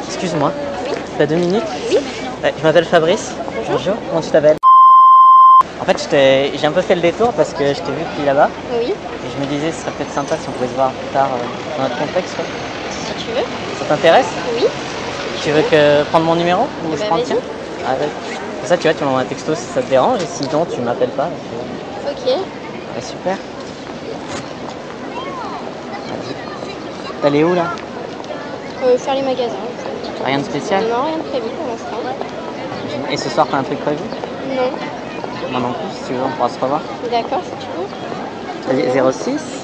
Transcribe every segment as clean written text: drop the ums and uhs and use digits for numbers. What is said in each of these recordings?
Excuse-moi, Oui. t'as 2 minutes? Oui. Je m'appelle Fabrice. Bonjour. Comment tu t'appelles? En fait, j'ai un peu fait le détour parce que je t'ai vu depuis là-bas. Oui, Et je me disais, ce serait peut-être sympa si on pouvait se voir plus tard dans notre contexte. Quoi. si tu veux. Ça t'intéresse? Oui. Tu veux que prendre mon numéro ou Eh je ben, prends le vas-y. tien? Ah, ouais. Comme ça, tu vois, tu m'envoies un texto si ça te dérange. Et sinon, tu m'appelles pas. Et puis, Ok. bah, super. Vas-y. T'allais où là? Faire les magasins. Rien de spécial? Non, rien de prévu pour l'instant. Et ce soir, t'as un truc prévu? Non. Moi non plus, si tu veux, on pourra se revoir. D'accord, si tu veux. Vas-y, 06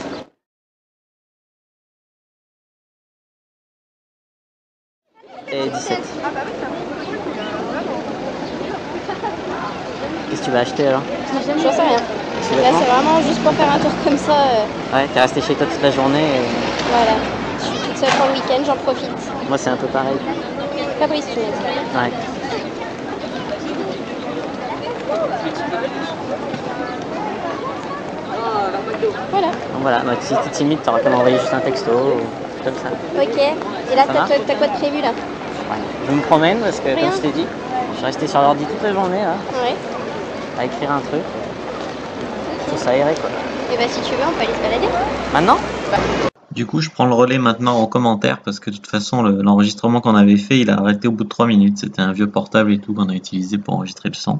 et 17. Qu'est-ce que tu vas acheter alors? J'en sais rien. Des Là, vêtements? c'est vraiment juste pour faire un tour comme ça. Ouais, t'es resté chez toi toute la journée et Voilà. Je suis toute seule pour le week-end, j'en profite. moi c'est un peu pareil. Fabrice, tu m'as dit. Ouais. Voilà. Donc voilà, donc si t'es timide, t'auras qu'à m'envoyer juste un texto ou comme ça. Ok. Et là, Ça marche? t'as quoi de prévu là? Ouais. Je me promène parce que Rien. comme je t'ai dit, je suis resté sur l'ordi toute la journée là, Ouais. à écrire un truc. Faut s'aérer quoi. Et bah, si tu veux, on peut aller se balader. Maintenant? Du coup, je prends le relais maintenant en commentaire parce que de toute façon, l'enregistrement qu'on avait fait, il a arrêté au bout de 3 minutes. C'était un vieux portable et tout qu'on a utilisé pour enregistrer le son.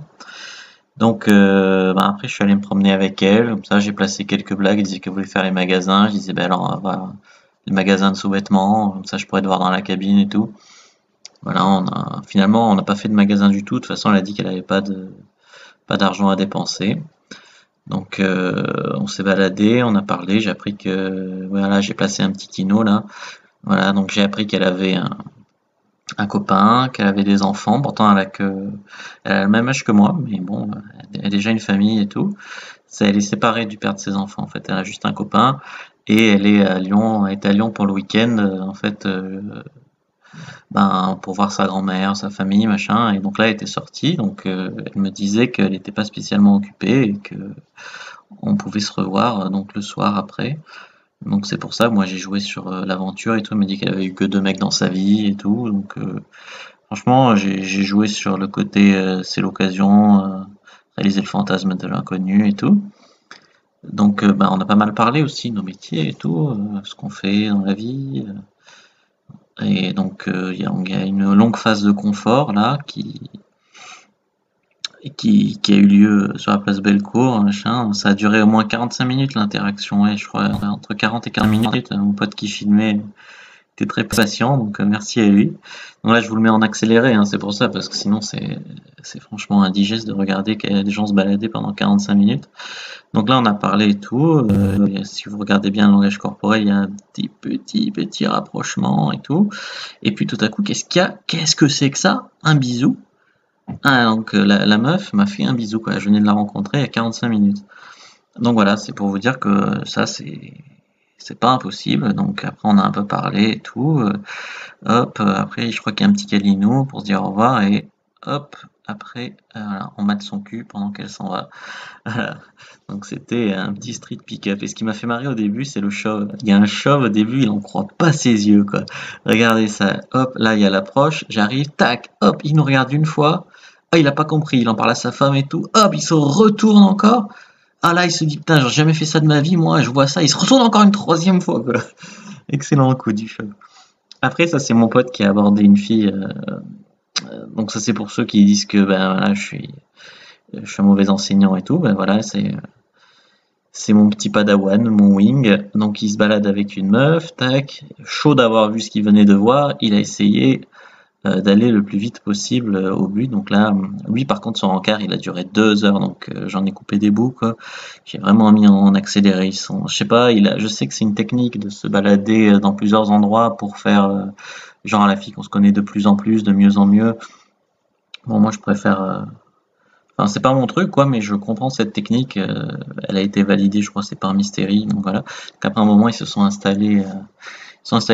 Donc, après, je suis allé me promener avec elle. Comme ça, j'ai placé quelques blagues. Elle disait qu'elle voulait faire les magasins. Je disais, ben alors, on va les magasins de sous-vêtements. Comme ça, je pourrais te voir dans la cabine et tout. Voilà, finalement, on n'a pas fait de magasin du tout. De toute façon, elle a dit qu'elle avait pas d'argent à dépenser. Donc on s'est baladé, on a parlé, j'ai appris que voilà, j'ai placé un petit kino là. Voilà, donc j'ai appris qu'elle avait un copain, qu'elle avait des enfants, pourtant elle a le même âge que moi, mais bon, elle a déjà une famille et tout. Elle est séparée du père de ses enfants en fait, elle a juste un copain et elle est à Lyon, elle est à Lyon pour le week-end en fait pour voir sa grand-mère, sa famille, machin, et donc là elle était sortie, donc elle me disait qu'elle n'était pas spécialement occupée et que on pouvait se revoir donc le soir après. Donc c'est pour ça, moi j'ai joué sur l'aventure et tout. Elle m'a dit qu'elle avait eu que 2 mecs dans sa vie et tout. Donc franchement, j'ai joué sur le côté c'est l'occasion, réaliser le fantasme de l'inconnu et tout. Donc on a pas mal parlé aussi, nos métiers et tout, ce qu'on fait dans la vie. Et donc il y a une longue phase de confort là qui a eu lieu sur la place Bellecour, machin. Ça a duré au moins 45 minutes l'interaction, ouais, je crois, entre 40 et 40 minutes. Mon pote qui filmait était très patient, donc merci à lui. Donc là, je vous le mets en accéléré, hein, c'est pour ça, parce que sinon c'est franchement indigeste de regarder qu'il y a des gens se balader pendant 45 minutes. Donc là, on a parlé et tout. Si vous regardez bien le langage corporel, il y a un petit rapprochement et tout. Et puis tout à coup, qu'est-ce qu'il y a? Qu'est-ce que c'est que ça? Un bisou. Ah, donc la meuf m'a fait un bisou, quoi. Je venais de la rencontrer il y a 45 minutes. Donc voilà, c'est pour vous dire que ça, c'est pas impossible. Donc après, on a un peu parlé et tout. Hop, après, je crois qu'il y a un petit câlinou pour se dire au revoir. Et hop, après, voilà, on mate son cul pendant qu'elle s'en va. Voilà. Donc c'était un petit street pick-up. Et ce qui m'a fait marrer au début, c'est le chauve. Il y a un chauve au début, il en croit pas ses yeux, quoi. Regardez ça. Hop, là, il y a l'approche. J'arrive, tac, hop, il nous regarde une fois. Ah, il a pas compris, il en parle à sa femme et tout. Hop, il se retourne encore. Ah là, il se dit, putain, j'ai jamais fait ça de ma vie, moi, je vois ça. Il se retourne encore une troisième fois, quoi. Excellent coup du chauve. Après, ça, c'est mon pote qui a abordé une fille. Donc ça, c'est pour ceux qui disent que, ben voilà, je suis un mauvais enseignant et tout. Ben voilà, c'est mon petit padawan, mon wing. Donc il se balade avec une meuf, tac. Chaud d'avoir vu ce qu'il venait de voir, il a essayé d'aller le plus vite possible au but. Donc là, lui par contre son rencard il a duré 2 heures, donc j'en ai coupé des bouts quoi. J'ai vraiment mis en accéléré. Je sais pas, je sais que c'est une technique de se balader dans plusieurs endroits pour faire genre à la fille qu'on se connaît de plus en plus, de mieux en mieux. Bon moi je préfère. Enfin c'est pas mon truc quoi, mais je comprends cette technique. Elle a été validée, je crois, c'est par Mystery. Donc voilà. Qu'après un moment ils se sont installés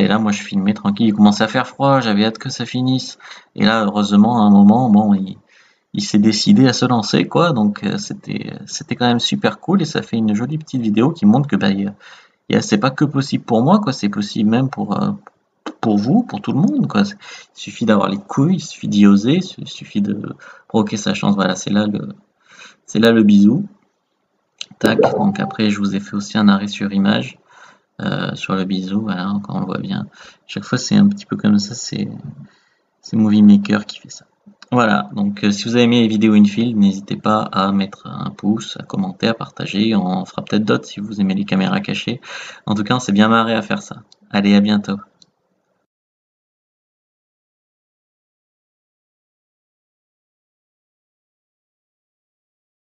là, moi je filmais tranquille, il commençait à faire froid, j'avais hâte que ça finisse. Et là, heureusement, à un moment, bon, il s'est décidé à se lancer, quoi. Donc c'était quand même super cool et ça fait une jolie petite vidéo qui montre que bah, c'est pas que possible pour moi, quoi, c'est possible même pour vous, pour tout le monde, quoi. Il suffit d'avoir les couilles, il suffit d'y oser, il suffit de provoquer sa chance. Voilà, c'est là le bisou. Tac, donc après, je vous ai fait aussi un arrêt sur image sur le bisou, voilà, quand on le voit bien. Chaque fois, c'est un petit peu comme ça, c'est Movie Maker qui fait ça. Voilà, donc si vous avez aimé les vidéos infield, n'hésitez pas à mettre un pouce, à commenter, à partager. On en fera peut-être d'autres si vous aimez les caméras cachées. En tout cas, on s'est bien marré à faire ça. Allez, à bientôt.